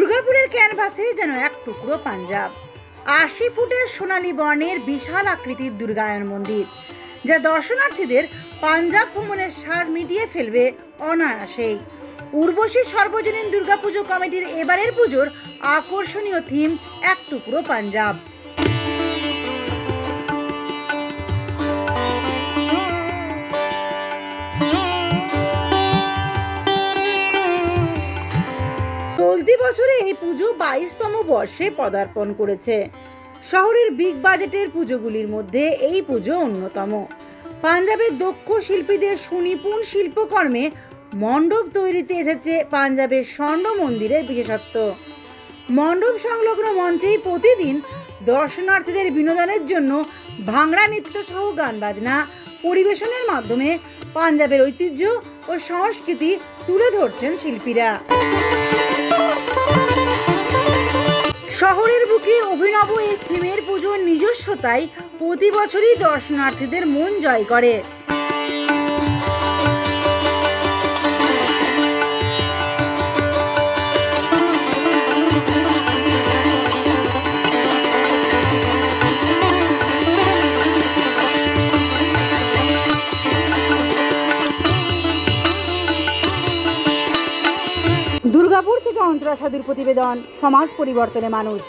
দুর্গাপুরের ক্যানভাসে যেন এক টুকরো পাঞ্জাব। ৮০ ফুটের সোনালী বর্ণের বিশাল আকৃতির দুর্গায়ন মন্দির, যা দর্শনার্থীদের পাঞ্জাব ভ্রমণের স্বাদ মিটিয়ে ফেলবে অনায়াসেই। উর্বশী সর্বজনীন দুর্গাপুজো কমিটির এবারের পুজোর আকর্ষণীয় থিম এক টুকরো পাঞ্জাব। চলতি বছরে এই পুজো ২২তম বর্ষে পদার্পণ করেছে। শহরের বিগ বাজেটের পুজোগুলির মধ্যে এই পুজো অন্যতম। পাঞ্জাবের দক্ষ শিল্পীদের সুনিপুণ শিল্পকর্মে মণ্ডপ তৈরিতে এসেছে পাঞ্জাবের স্বর্ণ মন্দিরের বিশেষত্ব। মণ্ডপ সংলগ্ন মঞ্চেই প্রতিদিন দর্শনার্থীদের বিনোদনের জন্য ভাংড়া নৃত্য সহ গান বাজনা পরিবেশনের মাধ্যমে পাঞ্জাবের ঐতিহ্য ও সংস্কৃতি তুলে ধরছেন শিল্পীরা। শহরের বুকে অভিনব এই থিমের পুজোর নিজস্বতাই প্রতি বছরই দর্শনার্থীদের মন জয় করে। দুর্গাপুর থেকে অন্তরা সাধুর প্রতিবেদন, সমাজ পরিবর্তনে মানুষ।